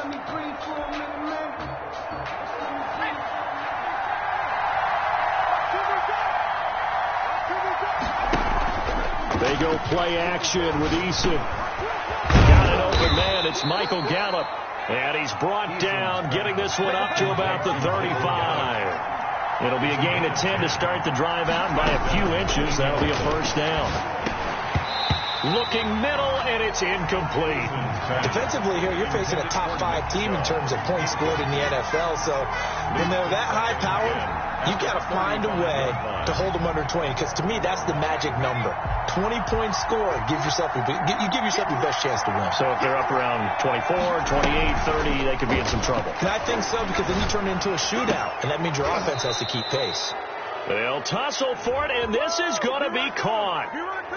They go play action with Eason. Got an open man. It's Michael Gallup. And he's brought down, getting this one up to about the 35. It'll be a gain of 10 to start the drive out, and by a few inches, that'll be a first down. Looking middle, and it's incomplete. Defensively here, you're facing a top 5 team in terms of points scored in the NFL. So when they're that high powered, you got to find a way to hold them under 20, because to me, that's the magic number. 20 points scored, you give yourself your best chance to win. So if they're up around 24, 28, 30, they could be in some trouble. And I think so, because then you turn it into a shootout, and that means your offense has to keep pace. They'll tussle for it, and this is going to be caught.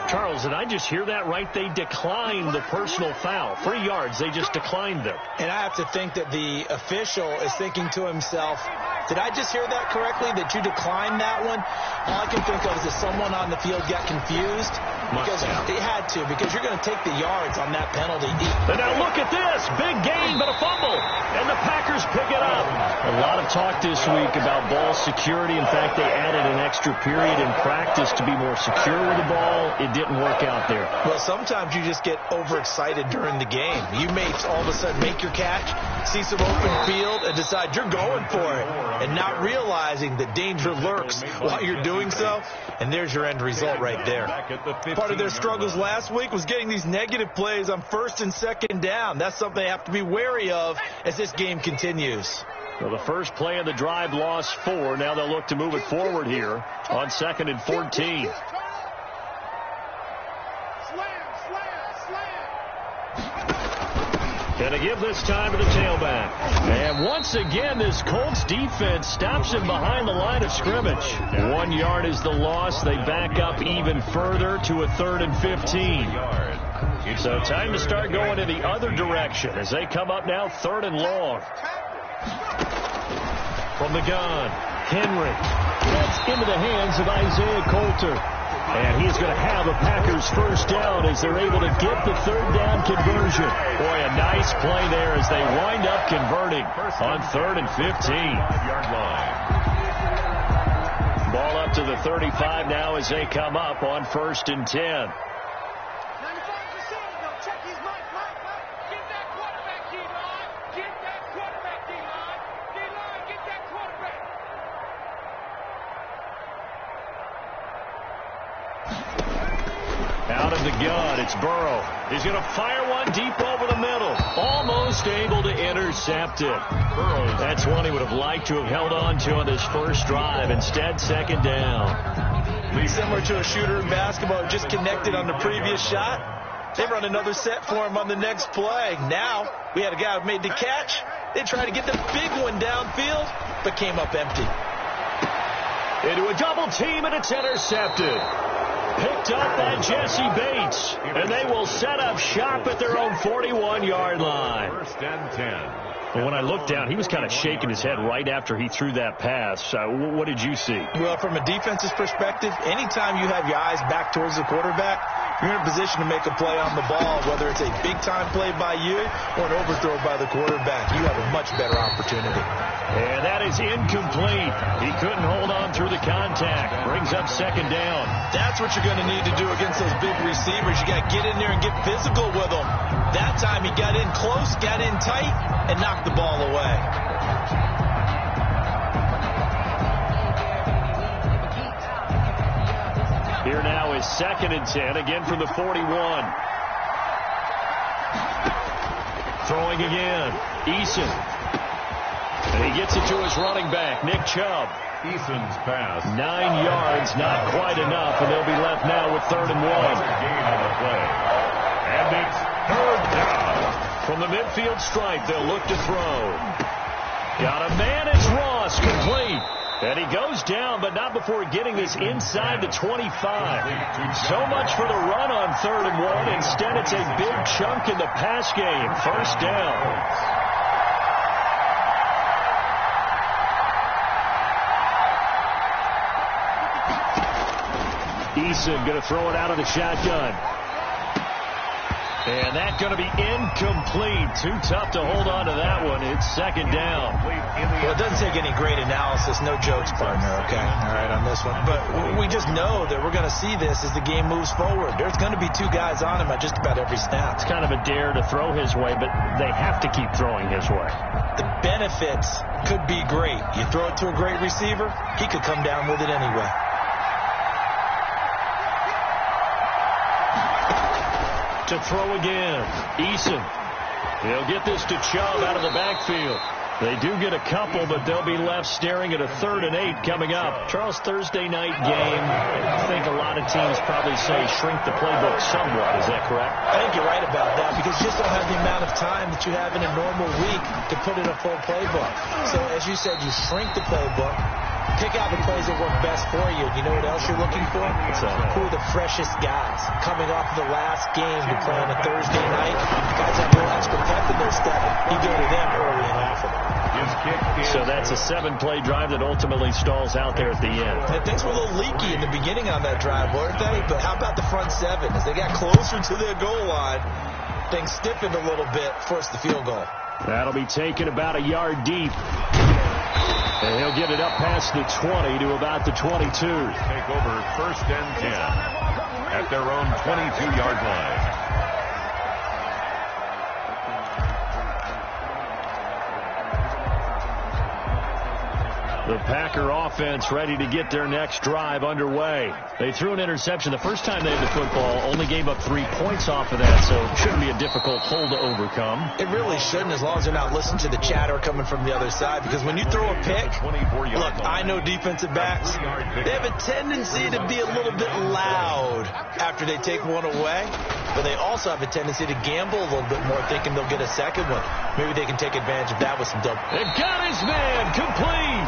Charles, did I just hear that right? They declined the personal foul. 3 yards, they just declined them. And I have to think that the official is thinking to himself, did I just hear that correctly, that you declined that one? All I can think of is that someone on the field got confused. Because they had to, because you're going to take the yards on that penalty. And now look at this. Big gain, but a fumble. And the Packers pick it up. A lot of talk this week about ball security. In fact, they added an extra period in practice to be more secure with the ball. It didn't work out there. Well, sometimes you just get overexcited during the game. You may all of a sudden make your catch, see some open field, and decide you're going for it, and not realizing that danger lurks while you're doing so. And there's your end result right there. Part of their struggles last week was getting these negative plays on 1st and 2nd down. That's something they have to be wary of as this game continues. Well, the first play of the drive lost 4. Now they'll look to move it forward here on 2nd and 14. Gonna give this time to the tailback. And once again, this Colts defense stops him behind the line of scrimmage. 1 yard is the loss. They back up even further to a 3rd and 15. So time to start going in the other direction as they come up now 3rd and long. From the gun, Henry. That's into the hands of Isaiah Coulter. And he's going to have a Packers first down as they're able to get the 3rd down conversion. Boy, a nice play there as they wind up converting on 3rd and 15. Ball up to the 35 now as they come up on 1st and 10. Out of the gun, it's Burrow. He's going to fire one deep over the middle. Almost able to intercept it. That's one he would have liked to have held on to on this first drive. Instead, 2nd down. Pretty similar to a shooter in basketball, just connected on the previous shot. They run another set for him on the next play. Now, we had a guy who made the catch. They tried to get the big one downfield, but came up empty. Into a double team, and it's intercepted. Picked up by Jesse Bates, and they will set up shop at their own 41-yard line. 1st and 10. Well, when I looked down, he was kind of shaking his head right after he threw that pass. What did you see? Well, from a defense's perspective, anytime you have your eyes back towards the quarterback, you're in a position to make a play on the ball, whether it's a big-time play by you or an overthrow by the quarterback. You have a much better opportunity. And that is incomplete. He couldn't hold on through the contact. Brings up 2nd down. That's what you're going to need to do against those big receivers. You got to get in there and get physical with them. That time he got in close, got in tight, and knocked the ball away. Here now is 2nd and 10, again from the 41. Throwing again, Eason. And he gets it to his running back, Nick Chubb. Eason's pass. 9 yards, not quite enough, and they'll be left now with 3rd and 1. Gain on the play. And it's 3rd down. From the midfield stripe, they'll look to throw. Got a man, it's Ross, complete. And he goes down, but not before getting this inside the 25. So much for the run on 3rd and 1. Instead, it's a big chunk in the pass game. First down. Eason going to throw it out of the shotgun. And that's going to be incomplete. Too tough to hold on to that one. It's second down. Well, it doesn't take any great analysis. No jokes, partner, okay? All right, on this one. But we just know that we're going to see this as the game moves forward. There's going to be two guys on him at just about every snap. It's kind of a dare to throw his way, but they have to keep throwing his way. The benefits could be great. You throw it to a great receiver, he could come down with it anyway. To throw again. Eason. He'll get this to Chubb out of the backfield. They do get a couple, but they'll be left staring at a 3rd and 8 coming up. Charles, Thursday night game, I think a lot of teams probably say shrink the playbook somewhat. Is that correct? I think you're right about that because you just don't have the amount of time that you have in a normal week to put in a full playbook. So, as you said, you shrink the playbook. Pick out the plays that work best for you. You know what else you're looking for? Who are the freshest guys coming off of the last game to play on a Thursday night? Guys have a little extra pep in their step. You go to them early and often. So that's a 7-play drive that ultimately stalls out there at the end. And things were a little leaky in the beginning on that drive, weren't they? But how about the front 7? As they got closer to their goal line, things stiffened a little bit, forced the field goal. That'll be taken about a yard deep. And he'll get it up past the 20 to about the 22. Take over 1st and 10 at their own 22-yard line. The Packer offense ready to get their next drive underway. They threw an interception the first time they had the football, only gave up 3 points off of that, so it shouldn't be a difficult hole to overcome. It really shouldn't, as long as they're not listening to the chatter coming from the other side, because when you throw a pick, look, I know defensive backs, they have a tendency to be a little bit loud after they take one away, but they also have a tendency to gamble a little bit more, thinking they'll get a second one. Maybe they can take advantage of that with some dope. They've got his man complete.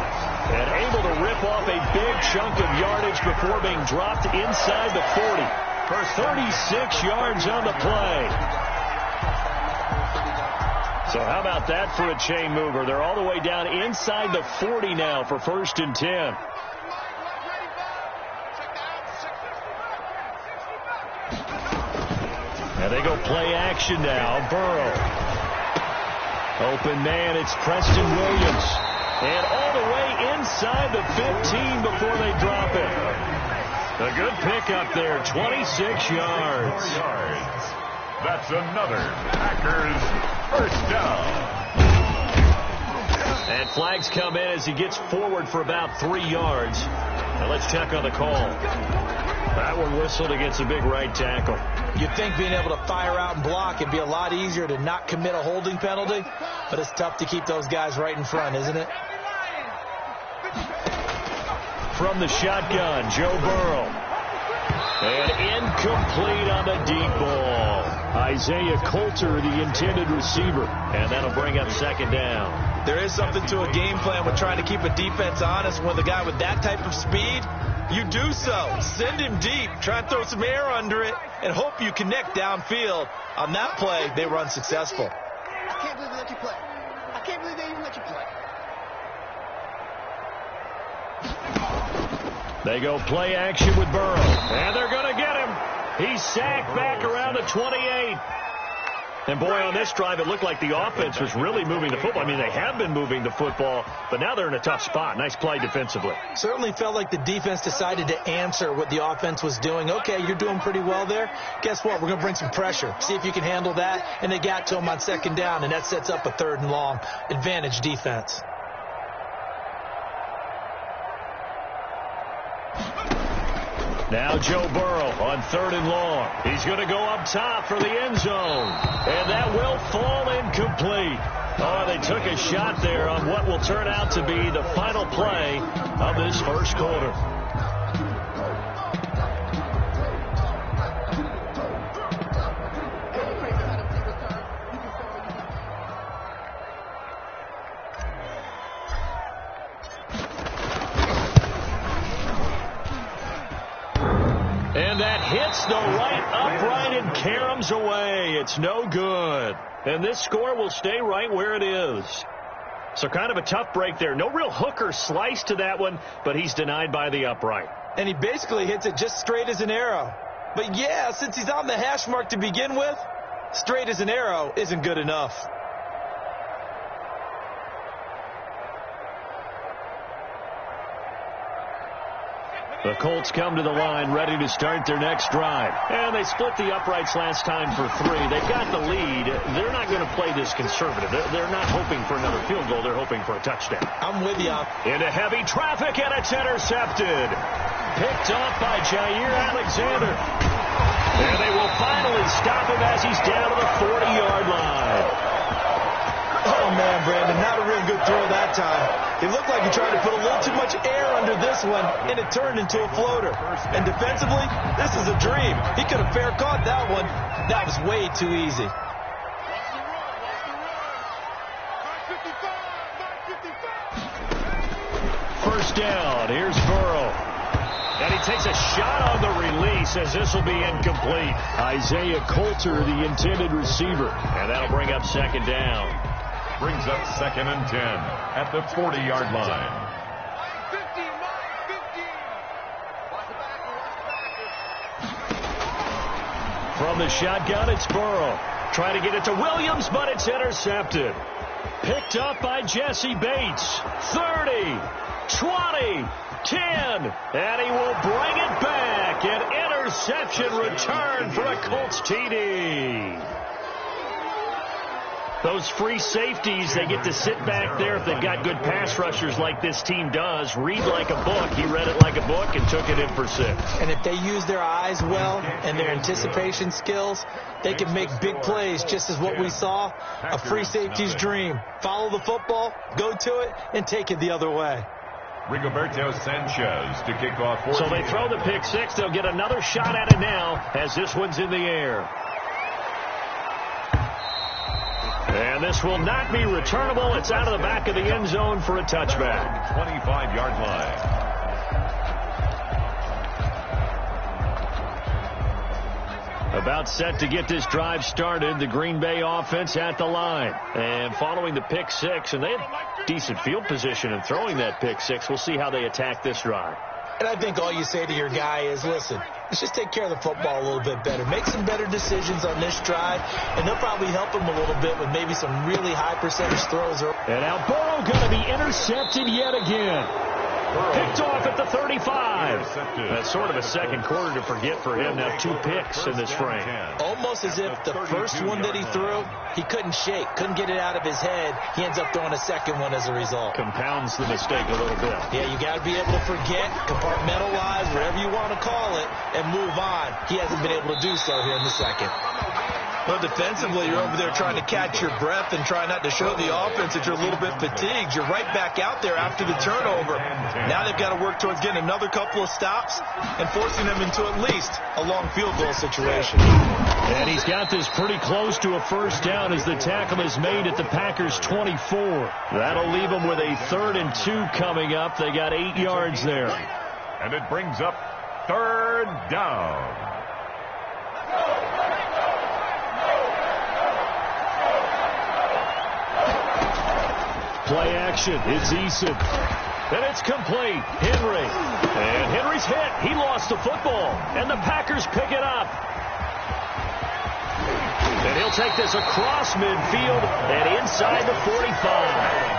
And able to rip off a big chunk of yardage before being dropped inside the 40. For 36 yards on the play. So how about that for a chain mover? They're all the way down inside the 40 now for 1st and 10. And they go play action now. Burrow. Open man, it's Preston Williams. And all the way inside the 15 before they drop it. A good pickup there, 26 yards. That's another Packers 1st down. And flags come in as he gets forward for about 3 yards. Now let's check on the call. That one whistled against a big right tackle. You'd think being able to fire out and block it'd be a lot easier to not commit a holding penalty, but it's tough to keep those guys right in front, isn't it? From the shotgun, Joe Burrow. And incomplete on the deep ball. Isaiah Coulter, the intended receiver. And that'll bring up 2nd down. There is something to a game plan with trying to keep a defense honest. With a guy with that type of speed, you do so. Send him deep. Try and throw some air under it and hope you connect downfield. On that play, they were unsuccessful. I can't believe they let you play. I can't believe they even let you play. They go play action with Burrow. And they're going to get him. He's sacked back around the 28. And boy, on this drive, it looked like the offense was really moving the football. I mean, they have been moving the football, but now they're in a tough spot. Nice play defensively. Certainly felt like the defense decided to answer what the offense was doing. Okay, you're doing pretty well there. Guess what? We're going to bring some pressure. See if you can handle that. And they got to him on 2nd down, and that sets up a 3rd and long. Advantage defense. Now Joe Burrow on 3rd and long. He's going to go up top for the end zone. And that will fall incomplete. Oh, they took a shot there on what will turn out to be the final play of this 1st quarter. And that hits the right upright and caroms away. It's no good. And this score will stay right where it is. So kind of a tough break there. No real hook or slice to that one, but he's denied by the upright. And he basically hits it just straight as an arrow. But yeah, since he's on the hash mark to begin with, Straight as an arrow isn't good enough. The Colts come to the line ready to start their next drive. And they split the uprights last time for 3. They've got the lead. They're not going to play this conservative. They're not hoping for another field goal. They're hoping for a touchdown. I'm with you. Into heavy traffic, and it's intercepted. Picked off by Jair Alexander. And they will finally stop him as he's down to the 40-yard line. Oh, man, Brandon, not a real good throw that time. It looked like he tried to put a little too much air under this one, and it turned into a floater. And defensively, this is a dream. He could have fair caught that one. That was way too easy. First down. Here's Burrow. And he takes a shot on the release as this will be incomplete. Isaiah Coulter, the intended receiver. And that'll bring up second down. Brings up 2nd and 10 at the 40-yard line. From the shotgun, it's Burrow. Trying to get it to Williams, but it's intercepted. Picked up by Jesse Bates. 30, 20, 10, and he will bring it back. An interception return for a Colts TD. Those free safeties, they get to sit back there if they've got good pass rushers like this team does. Read like a book. He read it like a book and took it in for 6. And if they use their eyes well and their anticipation skills, they can make big plays, just as what we saw. A free safety's dream. Follow the football, go to it, and take it the other way. Rigoberto Sanchez to kick off. So they throw the pick 6. They'll get another shot at it now as this one's in the air. And this will not be returnable. It's out of the back of the end zone for a touchback. 25-yard line. About set to get this drive started. The Green Bay offense at the line. And following the pick 6, and they have decent field position in throwing that pick 6. We'll see how they attack this drive. And I think all you say to your guy is, listen, let's just take care of the football a little bit better. Make some better decisions on this drive, and they'll probably help him a little bit with maybe some really high percentage throws. And now Burrow going to be intercepted yet again. Picked off at the 35. That's sort of a second quarter to forget for him. Now 2 picks in this frame. Almost as if the first one that he threw, he couldn't shake, couldn't get it out of his head. He ends up throwing a second one as a result. Compounds the mistake a little bit. Yeah, you got to be able to forget, compartmentalize, whatever you want to call it, and move on. He hasn't been able to do so here in the second. Well, defensively, you're over there trying to catch your breath and try not to show the offense that you're a little bit fatigued. You're right back out there after the turnover. Now they've got to work towards getting another couple of stops and forcing them into at least a long field goal situation. And he's got this pretty close to a first down as the tackle is made at the Packers' 24. That'll leave them with a 3rd and 2 coming up. They got 8 yards there. And it brings up 3rd down. Play action. It's Eason. And it's complete. Henry. And Henry's hit. He lost the football. And the Packers pick it up. And he'll take this across midfield and inside the 45.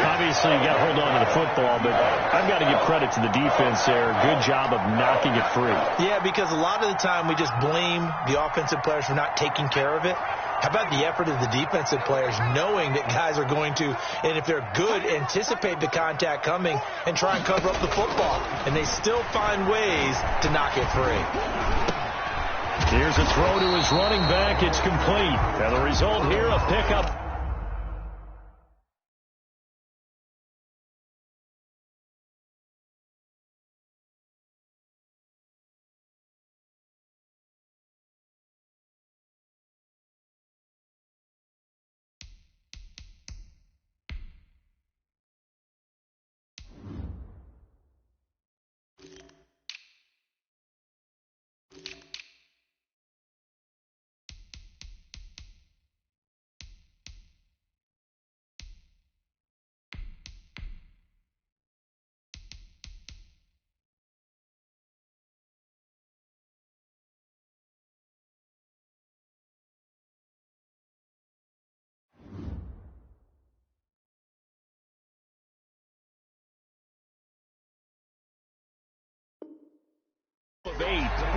Obviously, you got to hold on to the football, but I've got to give credit to the defense there. Good job of knocking it free. Yeah, because a lot of the time we just blame the offensive players for not taking care of it. How about the effort of the defensive players knowing that guys are going to, and if they're good, anticipate the contact coming and try and cover up the football. And they still find ways to knock it free. Here's a throw to his running back. It's complete. And the result here, a pickup.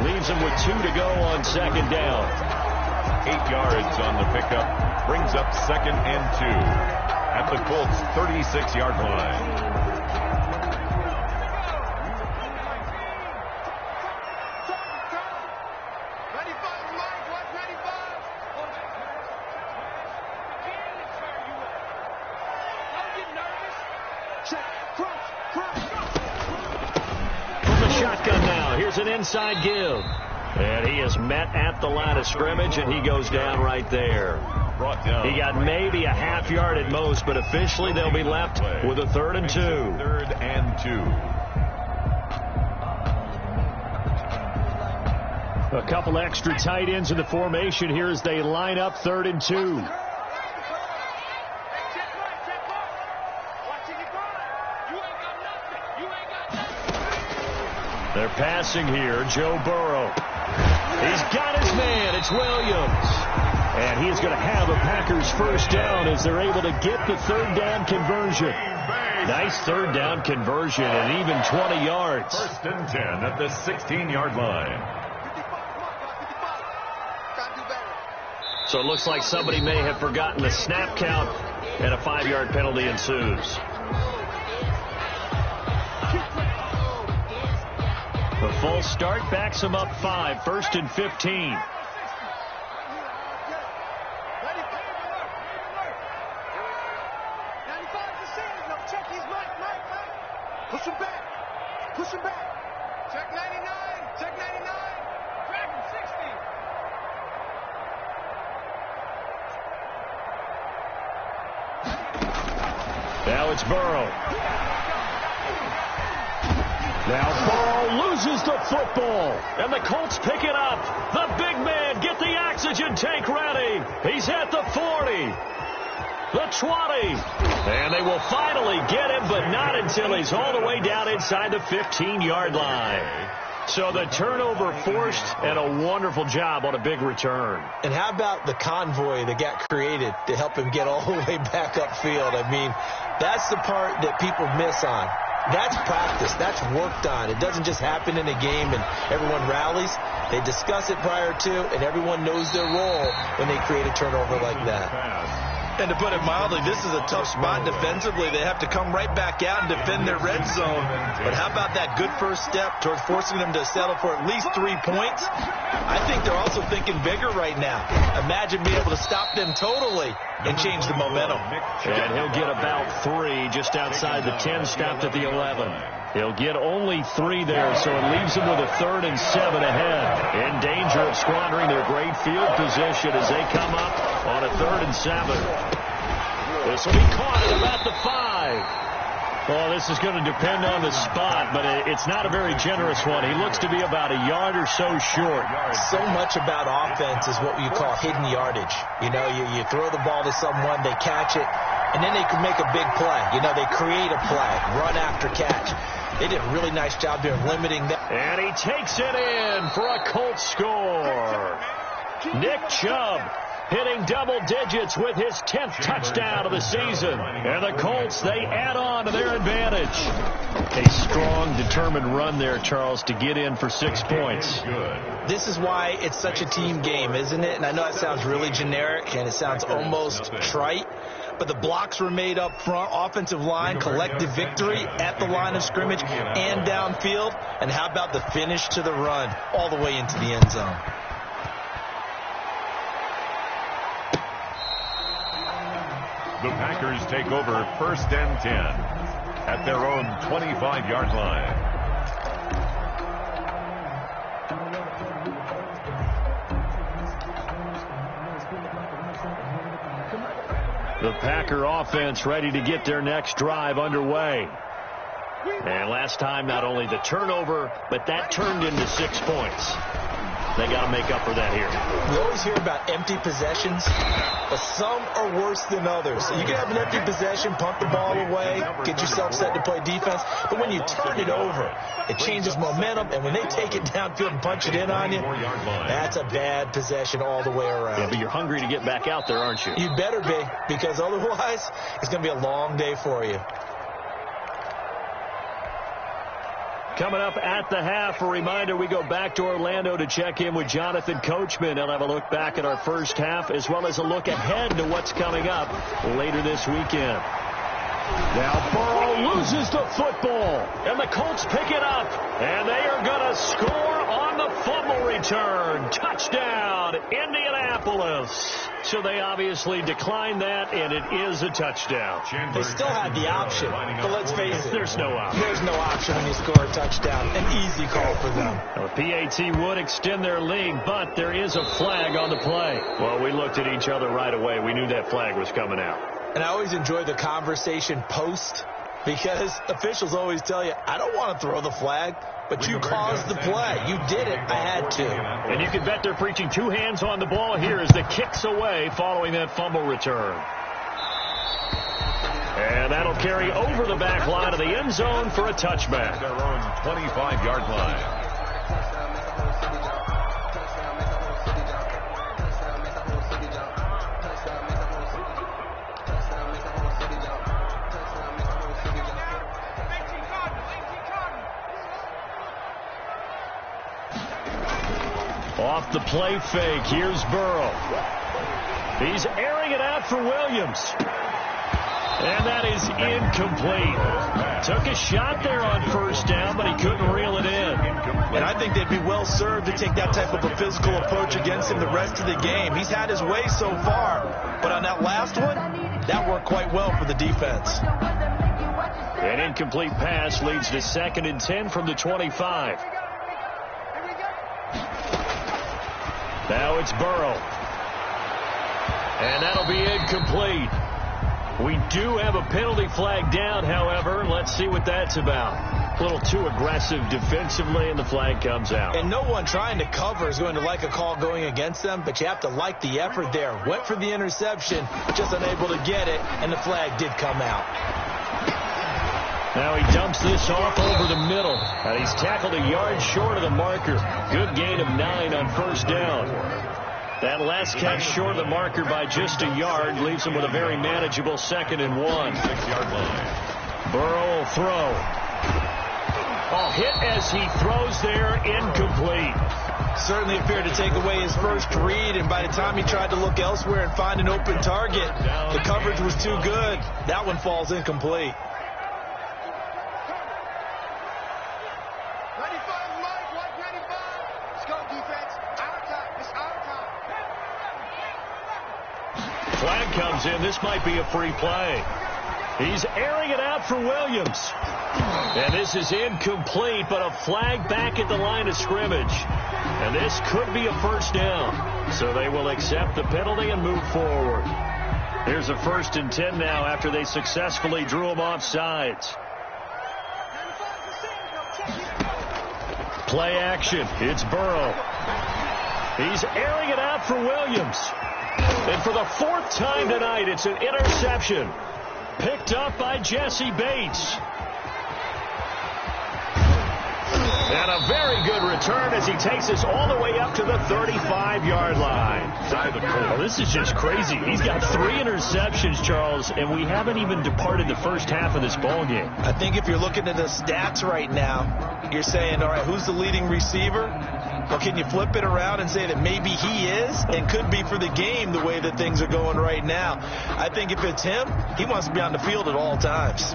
Leaves him with 2 to go on second down. 8 yards on the pickup. Brings up 2nd and 2 at the Colts' 36-yard line. From the shotgun now, here's an inside give. And he is met at the line of scrimmage, and he goes down right there. Brought down. He got maybe a half yard at most, but officially they'll be left with a 3rd and 2. 3rd and 2. A couple extra tight ends in the formation here as they line up 3rd and 2. They're passing here. Joe Burrow. He's got his man. It's Williams. And he is going to have a Packers first down as they're able to get the 3rd down conversion. Nice 3rd down conversion and even 20 yards. 1st and 10 at the 16-yard line. So it looks like somebody may have forgotten the snap count, and a 5-yard penalty ensues. The false start backs him up 5, 1st and 15. Push him back. Push him back. Check 99. Check 99. Track him 60. Now it's Burrow. Now Burrow loses the football, and the Colts pick it up. The big man, get the oxygen tank ready. He's at the 40, the 20, and they will finally get him, but not until he's all the way down inside the 15-yard line. So the turnover forced, and a wonderful job on a big return. And how about the convoy that got created to help him get all the way back upfield? I mean, that's the part that people miss on. That's practice. That's worked on. It doesn't just happen in a game and everyone rallies. They discuss it prior to, and everyone knows their role when they create a turnover like that. And to put it mildly, this is a tough spot defensively. They have to come right back out and defend their red zone. But how about that good first step towards forcing them to settle for at least 3 points? I think they're also thinking bigger right now. Imagine being able to stop them totally and change the momentum. And he'll get about 3 just outside the 10, stopped at the 11. He'll get only 3 there, so it leaves him with a 3rd and 7 ahead. In danger of squandering their great field position as they come up on a 3rd and 7. This will be caught at about the 5. Well, this is going to depend on the spot, but it's not a very generous one. He looks to be about a yard or so short. So much about offense is what you call hidden yardage. You know, you throw the ball to someone, they catch it, and then they can make a big play. You know, they create a play, run after catch. They did a really nice job there of limiting that. And he takes it in for a Colts score. Nick Chubb hitting double digits with his 10th touchdown of the season. And the Colts, they add on to their advantage. A strong, determined run there, Charles, to get in for 6 points. This is why it's such a team game, isn't it? And I know it sounds really generic and it sounds almost trite, but the blocks were made up front, offensive line, collective victory at the line of scrimmage and downfield. And how about the finish to the run all the way into the end zone? The Packers take over 1st and 10 at their own 25-yard line. The Packer offense ready to get their next drive underway. And last time, not only the turnover, but that turned into 6 points. They got to make up for that here. We always hear about empty possessions, but some are worse than others. So you can have an empty possession, punt the ball away, get yourself set to play defense. But when you turn it over, it changes momentum. And when they take it downfield and punch it in on you, that's a bad possession all the way around. Yeah, but you're hungry to get back out there, aren't you? You better be, because otherwise it's going to be a long day for you. Coming up at the half, a reminder, we go back to Orlando to check in with Jonathan Coachman. He'll have a look back at our first half as well as a look ahead to what's coming up later this weekend. Now Burrow loses the football, and the Colts pick it up, and they are going to score on the fumble return. Touchdown, Indianapolis. So they obviously declined that, and it is a touchdown. They still had the option, but let's face it. There's no option. There's no option when you score a touchdown. An easy call for them. The PAT would extend their lead, but there is a flag on the play. Well, we looked at each other right away. We knew that flag was coming out. And I always enjoy the conversation post because officials always tell you, I don't want to throw the flag, but you caused the play. You did it. I had to. And you can bet they're preaching two hands on the ball here as the kick's away following that fumble return. And that'll carry over the back line of the end zone for a touchback. Their own 25-yard line. Off the play fake, here's Burrow. He's airing it out for Williams. And that is incomplete. Took a shot there on first down, but he couldn't reel it in. And I think they'd be well served to take that type of a physical approach against him the rest of the game. He's had his way so far, but on that last one, that worked quite well for the defense. An incomplete pass leads to 2nd and 10 from the 25. Now it's Burrow. And that'll be incomplete. We do have a penalty flag down, however. Let's see what that's about. A little too aggressive defensively, and the flag comes out. And no one trying to cover is going to like a call going against them, but you have to like the effort there. Went for the interception, just unable to get it, and the flag did come out. Now he dumps this off over the middle. And he's tackled a yard short of the marker. Good gain of 9 on first down. That last catch short of the marker by just a yard leaves him with a very manageable 2nd and 1. 6-yard line. Burrow will throw. Oh, hit as he throws there, incomplete. Certainly appeared to take away his first read, and by the time he tried to look elsewhere and find an open target, the coverage was too good. That one falls incomplete. Flag comes in. This might be a free play. He's airing it out for Williams. And this is incomplete, but a flag back at the line of scrimmage. And this could be a first down. So they will accept the penalty and move forward. Here's a 1st and 10 now after they successfully drew him off sides. Play action. It's Burrow. He's airing it out for Williams. And for the 4th time tonight, it's an interception. Picked up by Jesse Bates. And a very good return as he takes us all the way up to the 35-yard line. Well, this is just crazy. He's got 3 interceptions, Charles, and we haven't even departed the first half of this ball game. I think if you're looking at the stats right now, you're saying, all right, who's the leading receiver? Or can you flip it around and say that maybe he is and could be for the game the way that things are going right now? I think if it's him, he wants to be on the field at all times.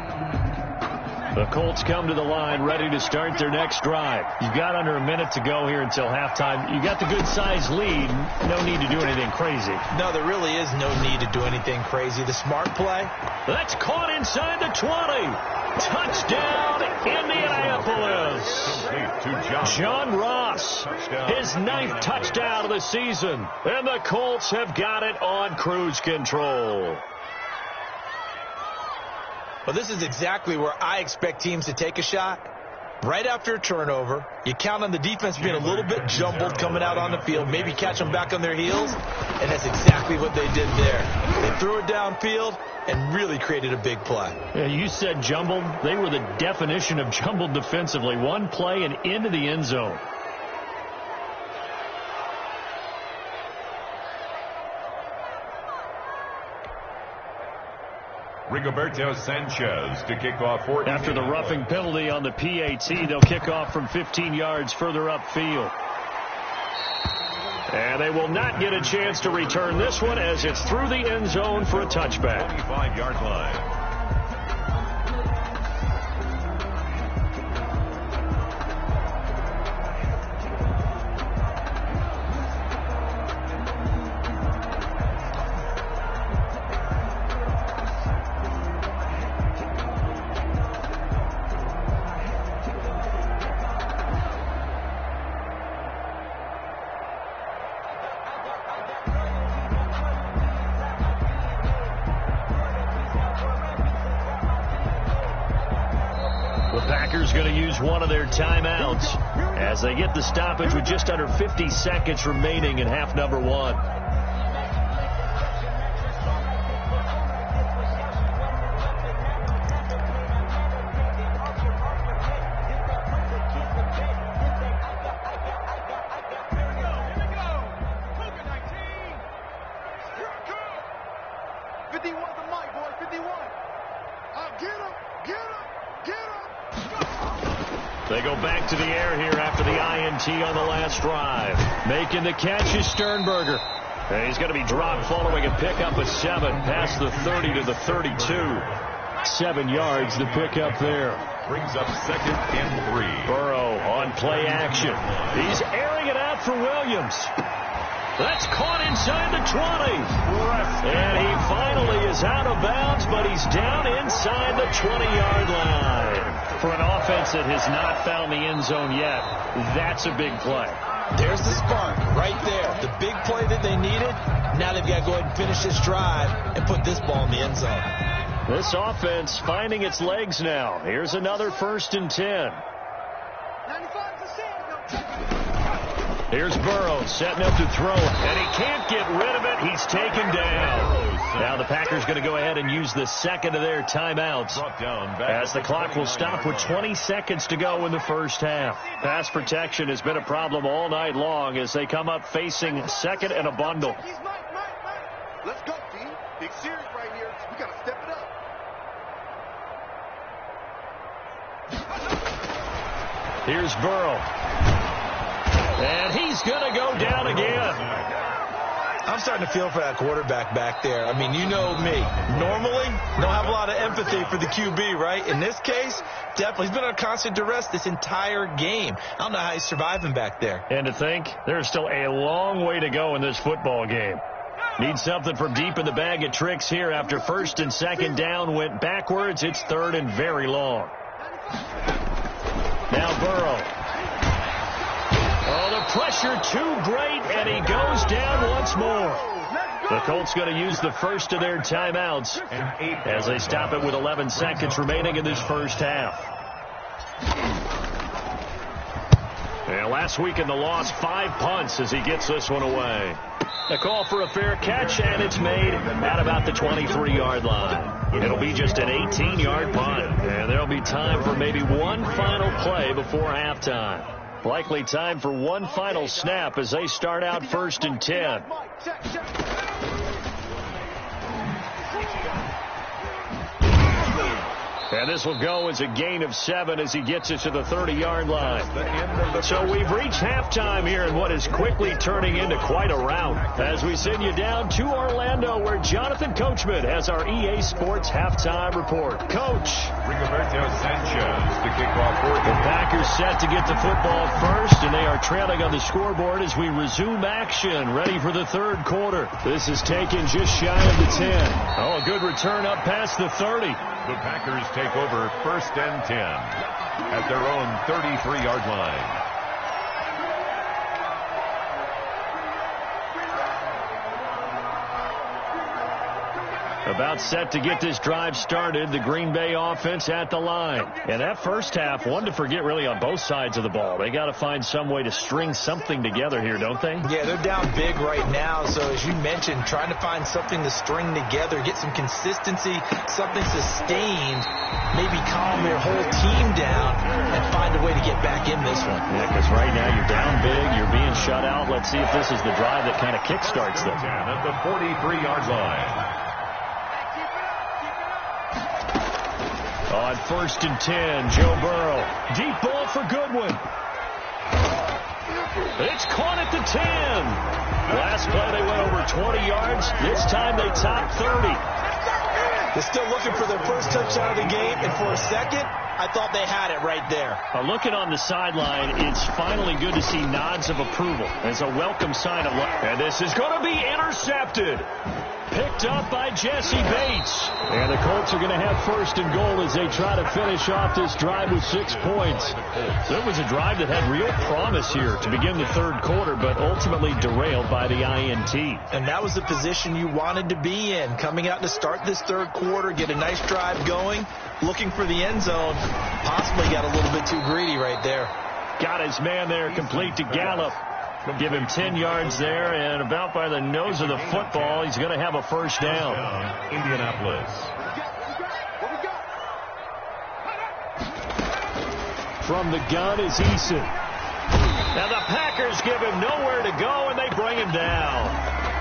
The Colts come to the line ready to start their next drive. You've got under a minute to go here until halftime. You got the good-sized lead. No need to do anything crazy. No, there really is no need to do anything crazy. The smart play. That's caught inside the 20. Touchdown, Indianapolis. John Ross, his 9th touchdown of the season. And the Colts have got it on cruise control. Well, this is exactly where I expect teams to take a shot. Right after a turnover, you count on the defense being a little bit jumbled coming out on the field, maybe catch them back on their heels, and that's exactly what they did there. They threw it downfield and really created a big play. Yeah, you said jumbled. They were the definition of jumbled defensively. One play and into the end zone. Rigoberto Sanchez to kick off 14. After the roughing penalty on the PAT, they'll kick off from 15 yards further upfield. And they will not get a chance to return this one as it's through the end zone for a touchback. 25-yard line. Going to use one of their timeouts as they get the stoppage with just under 50 seconds remaining in half number one. They go back to the air here after the INT on the last drive. Making the catch is Sternberger. And he's going to be dropped following a pickup of 7 past the 30 to the 32. 7 yards the pickup there. Brings up 2nd and 3. Burrow on play action. He's airing it out for Williams. That's caught inside the 20. And he finally is out of bounds, but he's down inside the 20-yard line. For an offense that has not found the end zone yet, that's a big play. There's the spark right there. The big play that they needed. Now they've got to go ahead and finish this drive and put this ball in the end zone. This offense finding its legs now. Here's another 1st and 10. Here's Burrow setting up to throw, and he can't get rid of it. He's taken down. Now the Packers going to go ahead and use the second of their timeouts as the clock will stop with 20 seconds to go in the first half. Pass protection has been a problem all night long as they come up facing 2nd and a bundle. Let's go, team. Big series right here. We got to step it up. Here's Burrow. And he's going to go down again. I'm starting to feel for that quarterback back there. I mean, you know me. Normally, don't have a lot of empathy for the QB, right? In this case, definitely. He's been under constant duress this entire game. I don't know how he's surviving back there. And to think, there's still a long way to go in this football game. Need something from deep in the bag of tricks here after 1st and 2nd down went backwards. It's 3rd and very long. Now Burrow. Oh, the pressure too great, and he goes down once more. The Colts going to use the first of their timeouts as they stop it with 11 seconds remaining in this first half. And last week in the loss, 5 punts as he gets this one away. A call for a fair catch, and it's made at about the 23-yard line. It'll be just an 18-yard punt, and there'll be time for maybe one final play before halftime. Likely time for one final snap as they start out 1st and 10. And this will go as a gain of 7 as he gets it to the 30-yard line. So we've reached halftime here in what is quickly turning into quite a rout as we send you down to Orlando where Jonathan Coachman has our EA Sports halftime report. Coach. Rigoberto Sanchez to kick off 4. The Packers set to get the football first, and they are trailing on the scoreboard as we resume action, ready for the 3rd quarter. This is taken just shy of the 10. Oh, a good return up past the 30. The Packers take over 1st and 10 at their own 33-yard line. About set to get this drive started, the Green Bay offense at the line. And that first half, one to forget really on both sides of the ball. They got to find some way to string something together here, don't they? Yeah, they're down big right now. So as you mentioned, trying to find something to string together, get some consistency, something sustained, maybe calm their whole team down and find a way to get back in this one. Yeah, because right now you're down big, you're being shut out. Let's see if this is the drive that kind of kickstarts them. At the 43-yard line. On 1st and 10, Joe Burrow. Deep ball for Goodwin. It's caught at the 10. Last play they went over 20 yards. This time they topped 30. They're still looking for their first touchdown of the game, and for a second, I thought they had it right there. Looking on the sideline, it's finally good to see nods of approval. It's a welcome sign of life. And this is going to be intercepted. Picked up by Jesse Bates. And the Colts are going to have 1st and goal as they try to finish off this drive with 6 points. So it was a drive that had real promise here to begin the 3rd quarter, but ultimately derailed by the INT. And that was the position you wanted to be in. Coming out to start this 3rd quarter, get a nice drive going, looking for the end zone. Possibly got a little bit too greedy right there. Got his man there, complete to Gallup. Give him 10 yards there, and about by the nose of the football, he's going to have a 1st down. Indianapolis. From the gun is Eason. Now the Packers give him nowhere to go, and they bring him down.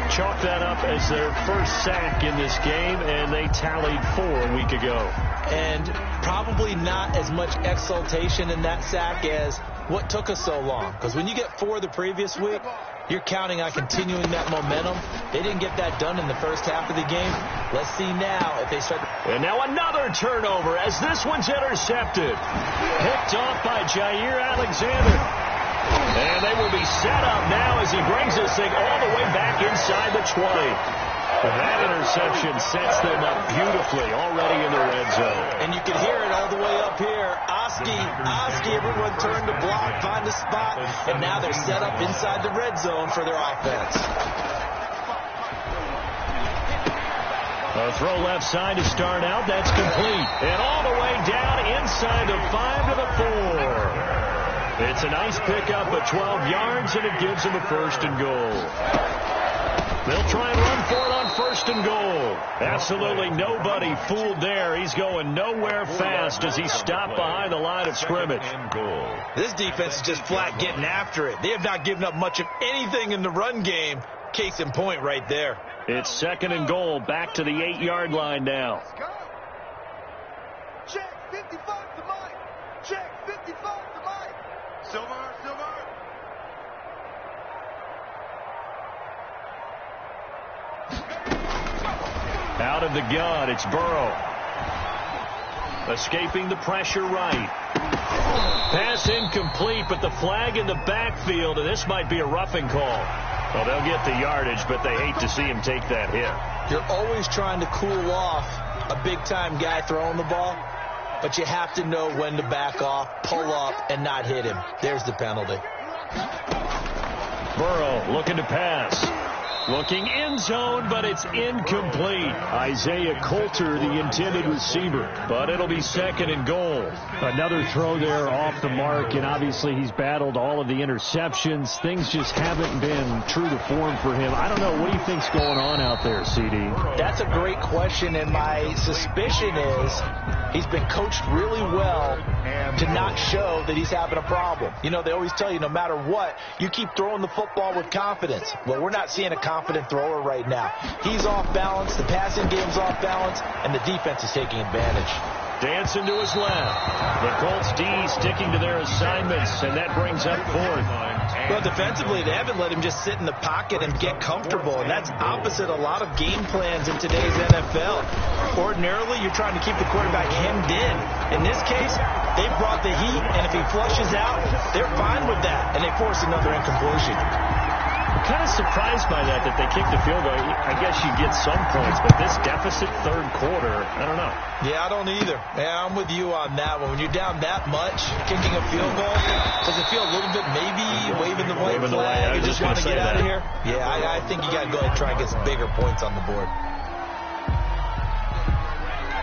Chalk that up as their first sack in this game, and they tallied 4 a week ago. And probably not as much exultation in that sack as what took us so long. Because when you get 4 the previous week, you're counting on continuing that momentum. They didn't get that done in the first half of the game. Let's see now if they start. And now another turnover as this one's intercepted. Picked off by Jair Alexander. And they will be set up now as he brings this thing all the way back inside the 20. That interception sets them up beautifully already in the red zone. And you can hear it all the way up here. Oski, everyone turned to block, find a spot, and now they're set up inside the red zone for their offense. A throw left side to start out. That's complete. And all the way down inside the 5 to the 4. It's a nice pickup of 12 yards, and it gives them a 1st and goal. They'll try and run for it on 1st and goal. Absolutely nobody fooled there. He's going nowhere fast as he stopped behind the line of scrimmage. This defense is just flat getting after it. They have not given up much of anything in the run game. Case in point right there. It's 2nd and goal, back to the 8-yard line now. Check 55 to Mike. Check 55 to Mike. Silver. Out of the gun, it's Burrow. Escaping the pressure right. Pass incomplete, but the flag in the backfield, and this might be a roughing call. Well, they'll get the yardage, but they hate to see him take that hit. You're always trying to cool off a big-time guy throwing the ball, but you have to know when to back off, pull up, and not hit him. There's the penalty. Burrow looking to pass. Looking end zone, but it's incomplete. Isaiah Coulter, the intended receiver, but it'll be 2nd and goal. Another throw there off the mark, and obviously he's battled all of the interceptions. Things just haven't been true to form for him. I don't know. What do you think's going on out there, CD? That's a great question, and my suspicion is he's been coached really well to not show that he's having a problem. You know, they always tell you no matter what, you keep throwing the football with confidence. Well, we're not seeing a confident thrower right now. He's off balance, the passing game's off balance, and the defense is taking advantage. Dancing to his left. The Colts D sticking to their assignments, and that brings up 4th. Well, defensively, they haven't let him just sit in the pocket and get comfortable, and that's opposite a lot of game plans in today's NFL. Ordinarily, you're trying to keep the quarterback hemmed in. In this case, they brought the heat, and if he flushes out, they're fine with that, and they force another incompletion. Kind of surprised by that they kicked the field goal. I guess you get some points, but this deficit 3rd quarter, I don't know. Yeah, I don't either. Yeah, I'm with you on that one. When you're down that much, kicking a field goal, does it feel a little bit maybe waving the white flag? You just want to get out of here? Yeah, I think you got to go ahead and try and get some bigger points on the board.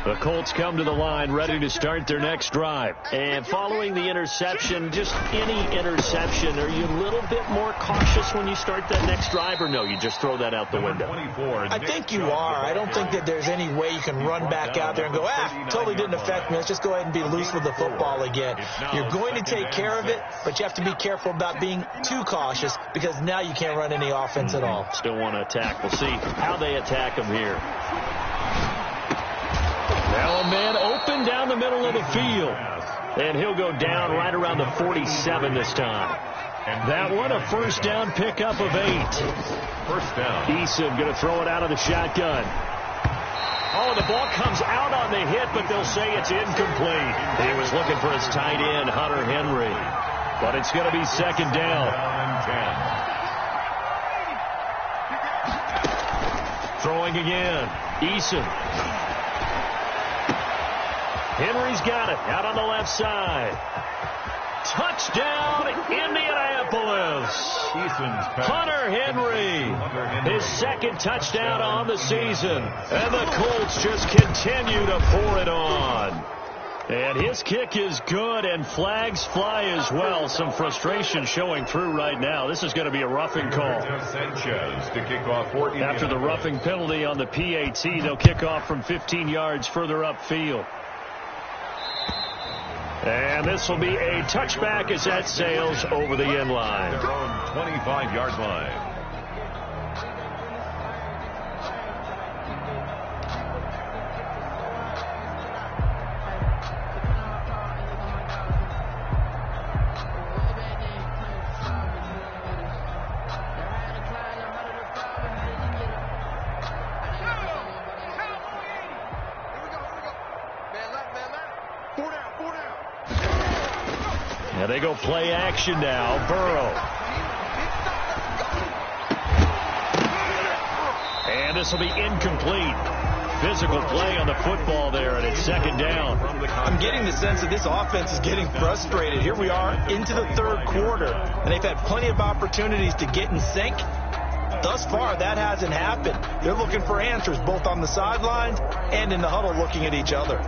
The Colts come to the line ready to start their next drive. And following the interception, just any interception, are you a little bit more cautious when you start that next drive, or no, you just throw that out the window? I think you are. I don't think that there's any way you can run back out there and go, totally didn't affect me. Let's just go ahead and be loose with the football again. You're going to take care of it, but you have to be careful about being too cautious because now you can't run any offense at all. Still want to attack. We'll see how they attack them here. Now a man open down down the middle of the field. And he'll go down right around the 47 this time. And that one, a first down pickup of 8. First down. Eason going to throw it out of the shotgun. Oh, the ball comes out on the hit, but they'll say it's incomplete. He was looking for his tight end, Hunter Henry. But it's going to be second down. Throwing again. Eason. Henry's got it out on the left side. Touchdown, Indianapolis. Hunter Henry, his second touchdown on the season. And the Colts just continue to pour it on. And his kick is good, and flags fly as well. Some frustration showing through right now. This is going to be a roughing call. Sanchez to kick off for After the roughing penalty on the PAT, they'll kick off from 15 yards further upfield. And this will be a touchback as that sails over the end line. Their own 25-yard line. And they go play action now. Burrow. And this will be incomplete. Physical play on the football there, and it's second down. I'm getting the sense that this offense is getting frustrated. Here we are into the third quarter, and they've had plenty of opportunities to get in sync. Thus far, that hasn't happened. They're looking for answers both on the sidelines and in the huddle looking at each other.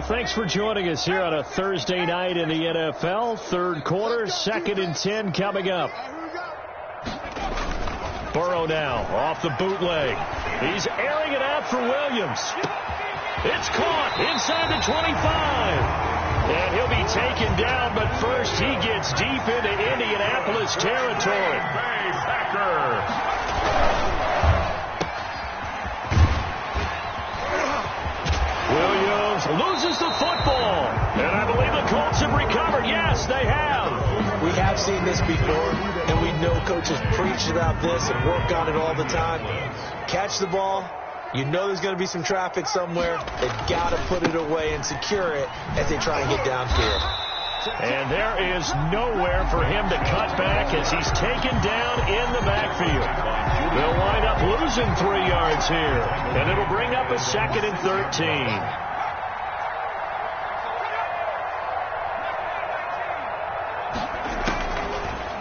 Thanks for joining us here on a Thursday night in the NFL. Third quarter, 2nd and 10 coming up. Burrow now off the bootleg. He's airing it out for Williams. It's caught inside the 25. And he'll be taken down, but first he gets deep into Indianapolis territory. Williams loses the football. And I believe the Colts have recovered. Yes, they have. We have seen this before, and we know coaches preach about this and work on it all the time. Catch the ball. You know there's going to be some traffic somewhere. They've got to put it away and secure it as they try and get downfield. And there is nowhere for him to cut back as he's taken down in the backfield. They'll wind up losing 3 yards here, and it'll bring up a 2nd and 13.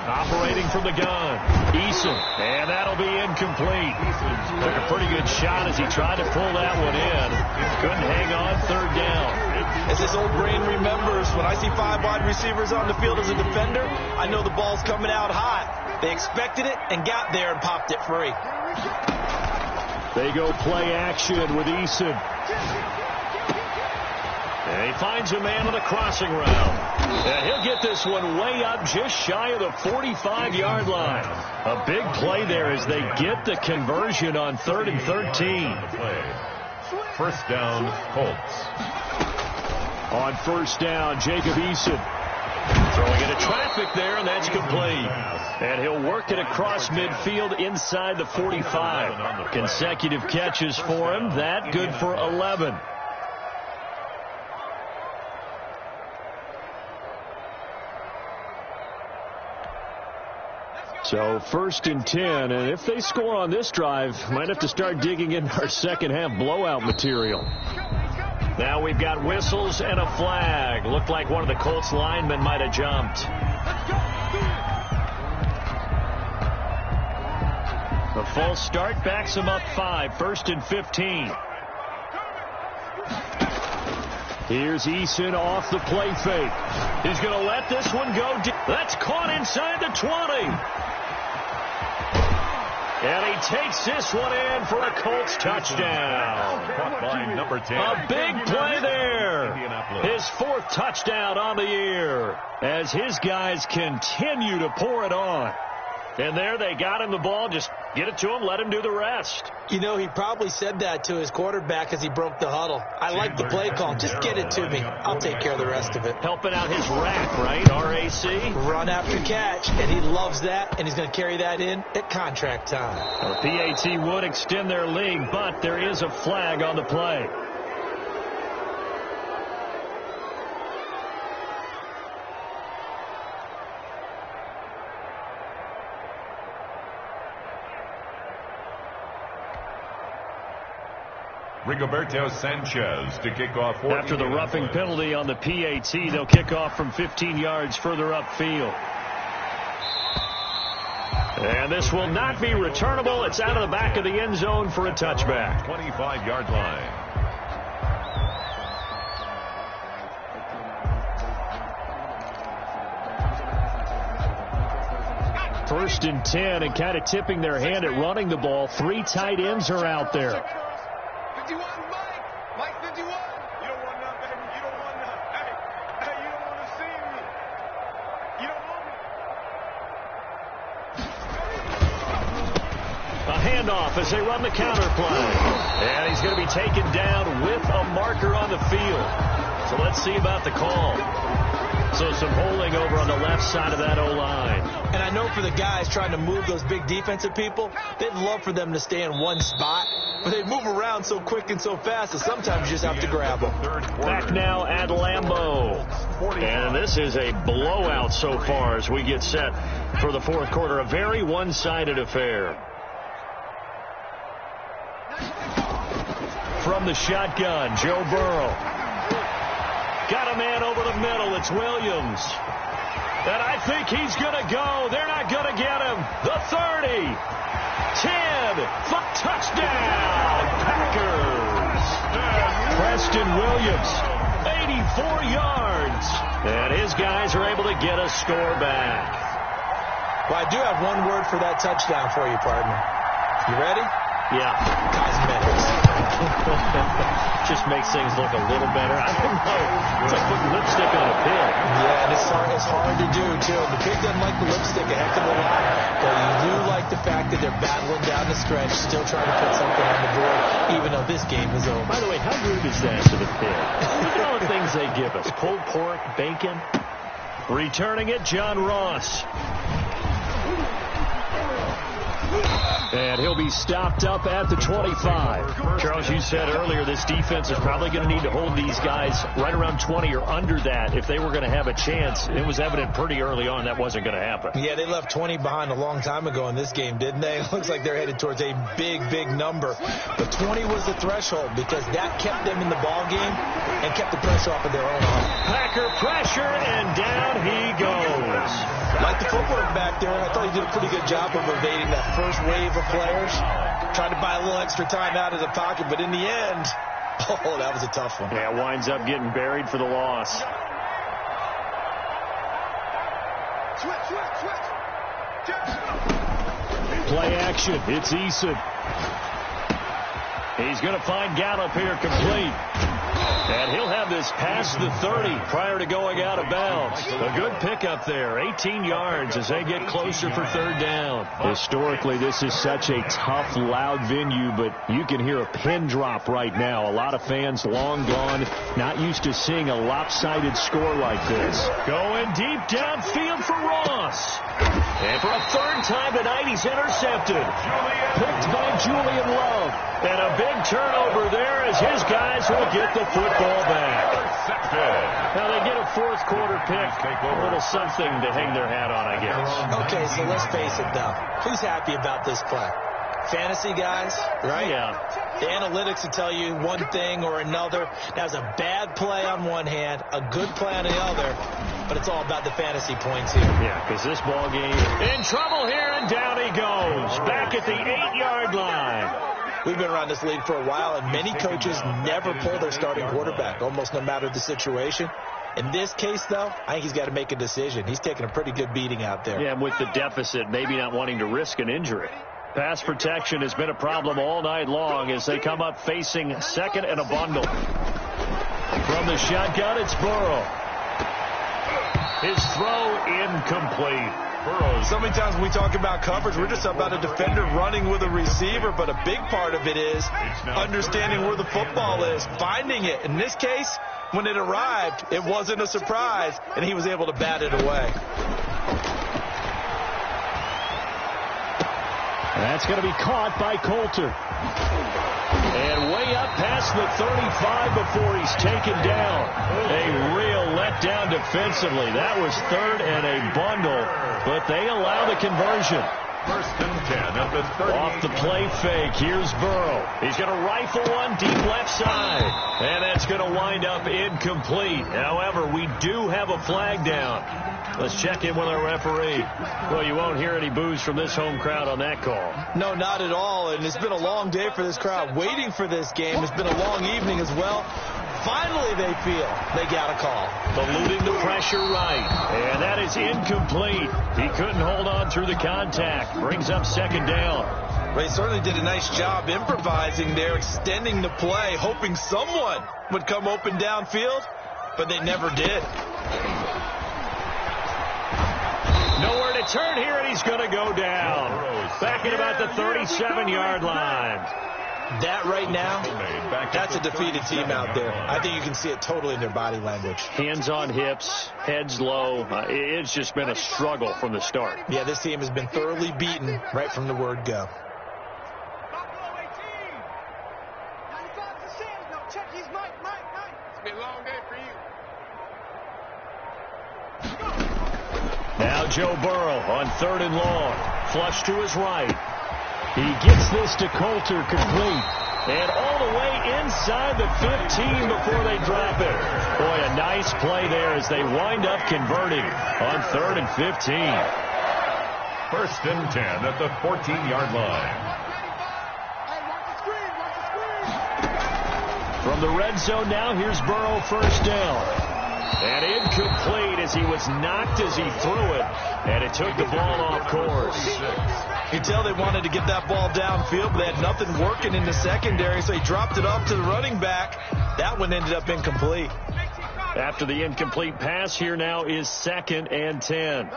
Operating from the gun, Eason, and that'll be incomplete. Took a pretty good shot as he tried to pull that one in. Couldn't hang on, third down. As this old brain remembers, when I see 5 wide receivers on the field as a defender, I know the ball's coming out hot. They expected it and got there and popped it free. They go play action with Eason. And he finds a man on the crossing route. And he'll get this one way up just shy of the 45-yard line. A big play there as they get the conversion on 3rd and 13. First down, Colts. On first down, Jacob Eason throwing into traffic there, and that's complete. And he'll work it across midfield inside the 45. Consecutive catches for him. That good for 11. So 1st and 10, and if they score on this drive, might have to start digging in our second half blowout material. Now we've got whistles and a flag. Looked like one of the Colts linemen might have jumped. The false start backs him up 5, 1st and 15. Here's Eason off the play fake. He's going to let this one go deep. That's caught inside the 20. And he takes this one in for a Colts touchdown. Caught by number 10. A big play there. His 4th touchdown on the year as his guys continue to pour it on. And there they got him the ball. Just get it to him, let him do the rest. You know, he probably said that to his quarterback as he broke the huddle. I like the play call. Just get it to me. I'll take care of the rest of it. Helping out his rack, right? R-A-C? Run after catch, and he loves that, and he's going to carry that in at contract time. The PAT would extend their lead, but there is a flag on the play. Rigoberto Sanchez to kick off. After the roughing penalty on the PAT, they'll kick off from 15 yards further upfield. And this will not be returnable. It's out of the back of the end zone for a touchback. 25-yard line. First and 10, and kind of tipping their hand at running the ball. 3 tight ends are out there. 51, Mike 51. You don't want none, baby. You don't want none. Hey, you don't want to see me. You don't want me. A handoff as they run the counter play. And he's going to be taken down with a marker on the field. So let's see about the call. So some holding over on the left side of that O-line. And I know for the guys trying to move those big defensive people, they'd love for them to stay in one spot. But they move around so quick and so fast that sometimes you just have to grab them. Back now at Lambeau. And this is a blowout so far as we get set for the fourth quarter. A very one-sided affair. From the shotgun, Joe Burrow. Got a man over the middle. It's Williams. And I think he's going to go. They're not going to get him. The 30. 10. For touchdown. Packers. Preston Williams. 84 yards. And his guys are able to get a score back. Well, I do have one word for that touchdown for you, partner. You ready? Yeah. Cosmetics. Just makes things look a little better. I don't know. It's like putting lipstick on a pig. Yeah, and it's hard to do, too. The pig doesn't like the lipstick a heck of a lot, but you do like the fact that they're battling down the stretch, still trying to put something on the board, even though this game is over. By the way, how rude is that to the pig? Look at all the things they give us. Pulled pork, bacon. Returning it, John Ross. And he'll be stopped up at the 25. Charles, you said earlier this defense is probably going to need to hold these guys right around 20 or under that if they were going to have a chance. It was evident pretty early on that wasn't going to happen. Yeah, they left 20 behind a long time ago in this game, didn't they? It looks like they're headed towards a big, big number. But 20 was the threshold because that kept them in the ball game and kept the pressure off of their own arm. Packer pressure, and down he goes. Like the footwork back there, I thought he did a pretty good job of evading that first wave of players. Tried to buy a little extra time out of the pocket, but in the end, oh, that was a tough one. Yeah, winds up getting buried for the loss. Play action. It's Eason. He's going to find Gallup here complete. And he'll have this past the 30 prior to going out of bounds. A good pickup there. 18 yards as they get closer for third down. Historically, this is such a tough, loud venue, but you can hear a pin drop right now. A lot of fans long gone, not used to seeing a lopsided score like this. Going deep downfield for Ross. And for a third time tonight, he's intercepted. Picked by Julian Love. And a big turnover there as his guys will get the football back. Now they get a fourth quarter pick. A little something to hang their hat on, I guess. Okay, so let's face it, though. Who's happy about this play? Fantasy guys, right? Yeah. The analytics will tell you one thing or another. That was a bad play on one hand, a good play on the other, but it's all about the fantasy points here. Yeah, because this ball game in trouble here, and down he goes. Back at the 8-yard line. We've been around this league for a while, and many coaches never pull their starting quarterback, almost no matter the situation. In this case, though, I think he's got to make a decision. He's taking a pretty good beating out there. Yeah, and with the deficit, maybe not wanting to risk an injury. Pass protection has been a problem all night long as they come up facing second and a bundle. From the shotgun, it's Burrow. His throw incomplete. So many times when we talk about coverage, we're just about a defender running with a receiver, but a big part of it is understanding where the football is, finding it. In this case, when it arrived, it wasn't a surprise, and he was able to bat it away. That's going to be caught by Coulter. And way up past the 35 before he's taken down. A real letdown defensively. That was third and a bundle, but they allow the conversion. First and 10 at the 30. Off the play fake, here's Burrow. He's going to rifle one deep left side. And that's going to wind up incomplete. However, we do have a flag down. Let's check in with our referee. Well, you won't hear any boos from this home crowd on that call. No, not at all. And it's been a long day for this crowd waiting for this game. It's been a long evening as well. Finally, they feel they got a call. Eluding the pressure right. And that is incomplete. He couldn't hold on through the contact. Brings up second down. Well, he certainly did a nice job improvising there, extending the play, hoping someone would come open downfield, but they never did. Nowhere to turn here, and he's going to go down. Back at about the 37-yard line. That right now, that's a defeated team out there. I think you can see it totally in their body language. Hands on hips, heads low. It's just been a struggle from the start. Yeah, this team has been thoroughly beaten right from the word go. It's been a long day for you. Now Joe Burrow on 3rd and long. Flush to his right. He gets this to Coulter, complete. And all the way inside the 15 before they drop it. Boy, a nice play there as they wind up converting on 3rd and 15. First and 10 at the 14-yard line. From the red zone now, here's Burrow, first down. And incomplete as he was knocked as he threw it. And it took the ball off course. You can tell they wanted to get that ball downfield, but they had nothing working in the secondary, so he dropped it off to the running back. That one ended up incomplete. After the incomplete pass, here now is 2nd and 10.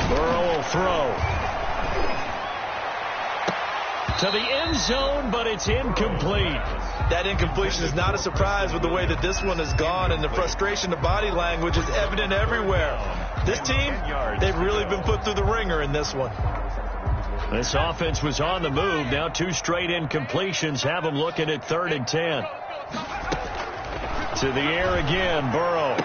Burrow will throw. To the end zone, but it's incomplete. That incompletion is not a surprise with the way that this one has gone, and the frustration, the body language is evident everywhere. This team, they've really been put through the ringer in this one. This offense was on the move. Now 2 straight incompletions have them looking at 3rd and 10. To the air again, Burrow.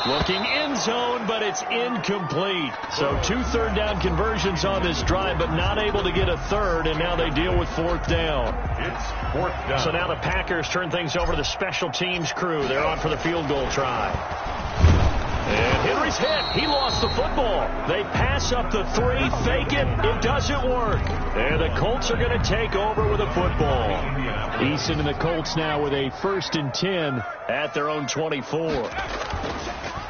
Looking end zone, but it's incomplete. So 2 third down conversions on this drive, but not able to get a third, and now they deal with 4th down. It's 4th down. So now the Packers turn things over to the special teams crew. They're on for the field goal try. And Henry's hit. He lost the football. They pass up the 3, fake it. It doesn't work. And the Colts are going to take over with a football. Eason and the Colts now with a 1st and 10 at their own 24.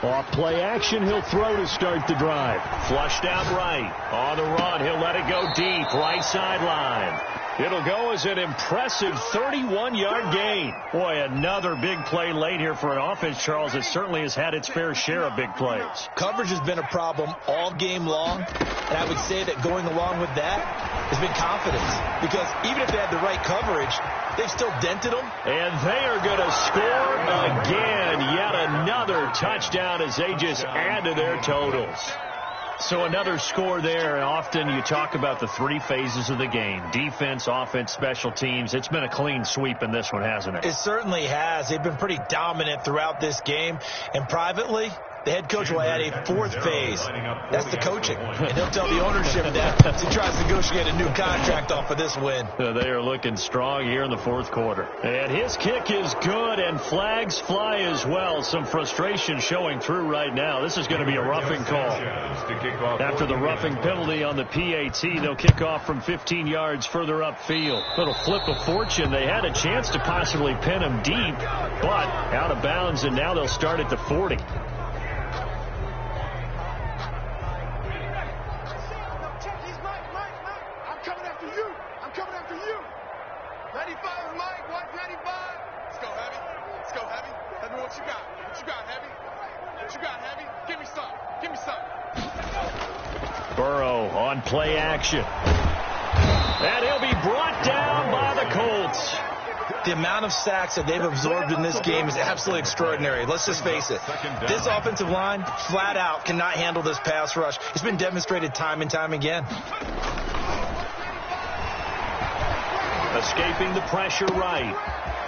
Off play action, he'll throw to start the drive. Flushed out right. On the run, he'll let it go deep. Right sideline. It'll go as an impressive 31-yard gain. Boy, another big play late here for an offense, Charles, that certainly has had its fair share of big plays. Coverage has been a problem all game long, and I would say that going along with that has been confidence. Because even if they had the right coverage, they've still dented them. And they are going to score again. Yet another touchdown as they just add to their totals. So another score there. Often you talk about the 3 phases of the game. Defense, offense, special teams. It's been a clean sweep in this one, hasn't it? It certainly has. They've been pretty dominant throughout this game. And privately, the head coach will add a 4th phase. That's the coaching. And he'll tell the ownership that as he tries to negotiate a new contract off of this win. They are looking strong here in the 4th quarter. And his kick is good, and flags fly as well. Some frustration showing through right now. This is going to be a roughing call. After the roughing penalty on the PAT, they'll kick off from 15 yards further upfield. Little flip of fortune. They had a chance to possibly pin him deep, but out of bounds, and now they'll start at the 40. What you got, Heavy? What you got, Heavy? Give me some. Give me some. Burrow on play action. And he'll be brought down by the Colts. The amount of sacks that they've absorbed in this game is absolutely extraordinary. Let's just face it. This offensive line, flat out, cannot handle this pass rush. It's been demonstrated time and time again. Escaping the pressure right.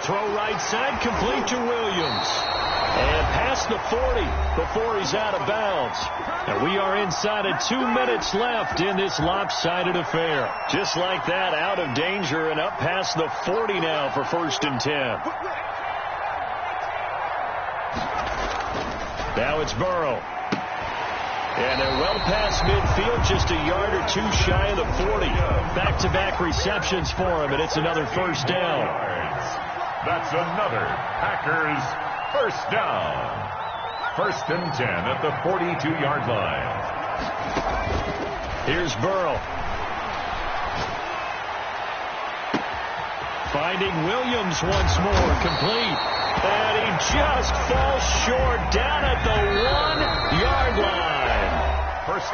Throw right side, complete to Williams. And past the 40 before he's out of bounds. And we are inside of 2 minutes left in this lopsided affair. Just like that, out of danger and up past the 40 now for 1st and 10. Now it's Burrow. And they're well past midfield, just a yard or two shy of the 40. Back-to-back receptions for him, and it's another 1st down. That's another Packers first down. 1st and 10 at the 42-yard line. Here's Burrow. Finding Williams once more, complete. And he just falls short down at the 1-yard line.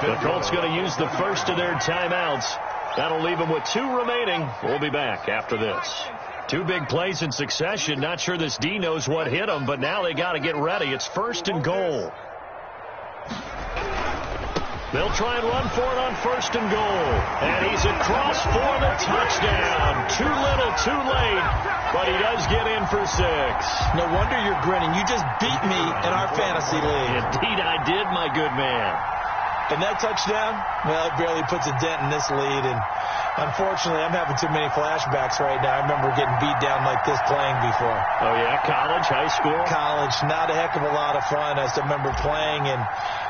The Colts going to use the first of their timeouts. That'll leave them with 2 remaining. We'll be back after this. 2 big plays in succession. Not sure this D knows what hit them, but now they got to get ready. It's 1st and goal. They'll try and run for it on 1st and goal. And he's across for the touchdown. Too little, too late, but he does get in for 6. No wonder you're grinning. You just beat me in our fantasy league. Indeed I did, my good man. And that touchdown, well, it barely puts a dent in this lead. And unfortunately, I'm having too many flashbacks right now. I remember getting beat down like this playing before. Oh, yeah? College, high school? College. Not a heck of a lot of fun. I just remember playing and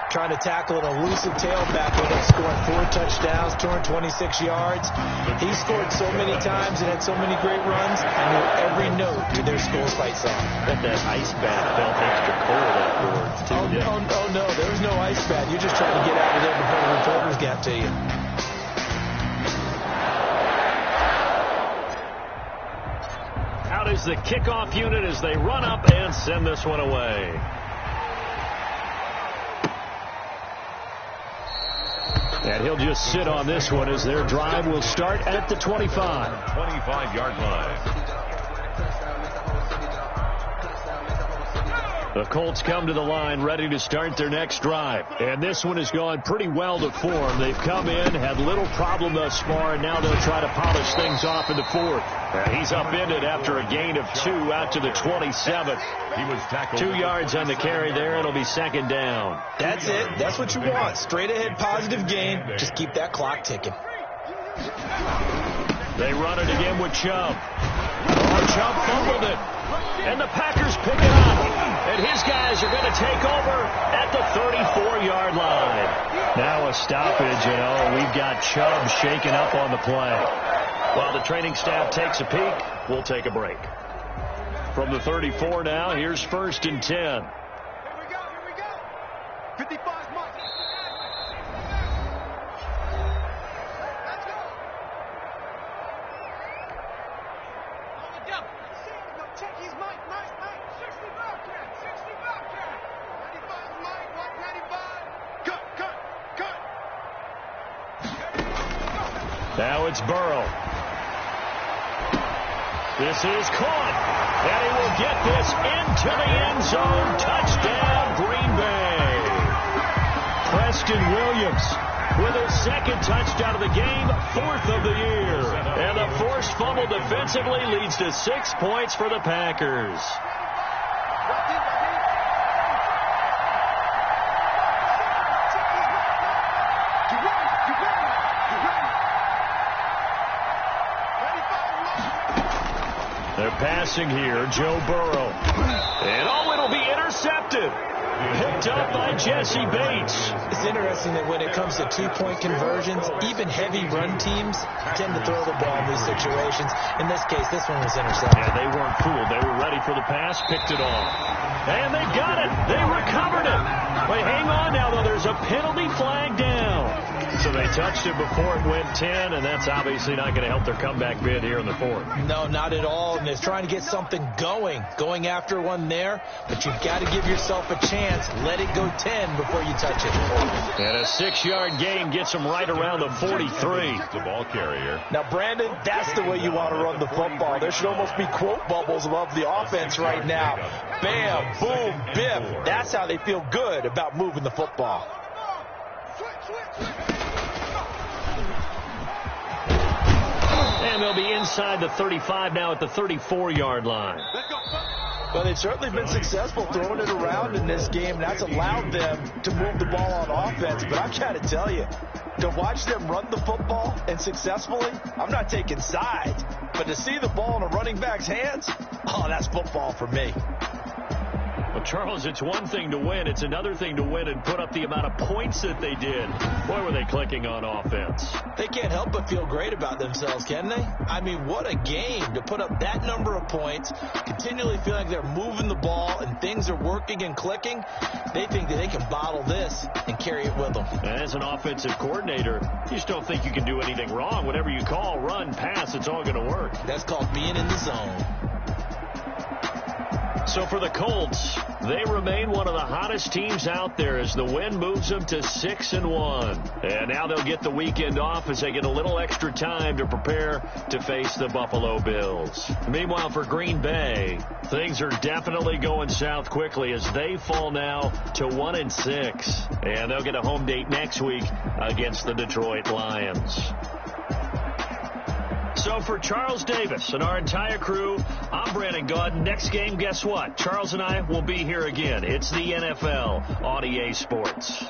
trying to tackle an elusive tailback. Ended up scoring 4 touchdowns, 226 yards. He scored so many times and had so many great runs. I knew every note to their school fight song. Bet that ice bath felt extra cold afterwards, too. Oh, no. There was no ice bath. You're just trying to get out of there before the reporters got to you. Out is the kickoff unit as they run up and send this one away. And he'll just sit on this one as their drive will start at the 25. 25-yard line. The Colts come to the line ready to start their next drive. And this one has gone pretty well to form. They've come in, had little problem thus far, and now they'll try to polish things off in the 4th. And he's upended after a gain of 2 out to the 27th. He was tackled 2 yards on the carry there. It'll be 2nd down. That's it. That's what you want. Straight ahead positive gain. Just keep that clock ticking. They run it again with Chubb. Oh, Chubb fumbled it. And the Packers pick it up. And his guys are going to take over at the 34-yard line. Now a stoppage, we've got Chubb shaken up on the play. While the training staff takes a peek, we'll take a break. From the 34 now, here's 1st and 10. Here we go. 55 Mike. Let's go. Check his Mike. 60 Bobcat. 60 Bobcat. 95 Mike. 195. Cut. Now it's Burrow. This is caught. And he will get this into the end zone. Touchdown, Green Bay. Preston Williams with his 2nd touchdown of the game, 4th of the year. And the forced fumble defensively leads to 6 points for the Packers. They're passing here, Joe Burrow. And it'll be intercepted. Picked up by Jesse Bates. It's interesting that when it comes to 2-point conversions, even heavy run teams tend to throw the ball in these situations. In this case, this one was intercepted. Yeah, they weren't fooled. They were ready for the pass, picked it off. And they got it. They recovered it. Wait, hang on now, though. There's a penalty flag down. So they touched it before it went 10, and that's obviously not going to help their comeback bid here in the fourth. No, not at all, and they're trying to get something going after one there, but you've got to give yourself a chance. Let it go 10 before you touch it. And a 6-yard gain gets them right around the 43. The ball carrier. Now, Brandon, that's the way you want to run the football. There should almost be quote bubbles above the offense right now. Bam, boom, biff. That's how they feel good about moving the football. And they'll be inside the 35 now at the 34-yard line. Well, they've certainly been successful throwing it around in this game. That's allowed them to move the ball on offense. But I've got to tell you, to watch them run the football and successfully, I'm not taking sides. But to see the ball in a running back's hands, oh, that's football for me. Well, Charles, it's one thing to win. It's another thing to win and put up the amount of points that they did. Boy, were they clicking on offense. They can't help but feel great about themselves, can they? I mean, what a game to put up that number of points, continually feel like they're moving the ball and things are working and clicking. They think that they can bottle this and carry it with them. As an offensive coordinator, you just don't think you can do anything wrong. Whatever you call, run, pass, it's all going to work. That's called being in the zone. So for the Colts, they remain one of the hottest teams out there as the win moves them to 6-1. And now they'll get the weekend off as they get a little extra time to prepare to face the Buffalo Bills. Meanwhile, for Green Bay, things are definitely going south quickly as they fall now to 1-6. And they'll get a home date next week against the Detroit Lions. So for Charles Davis and our entire crew, I'm Brandon Gaudin. Next game, guess what? Charles and I will be here again. It's the NFL on EA Sports.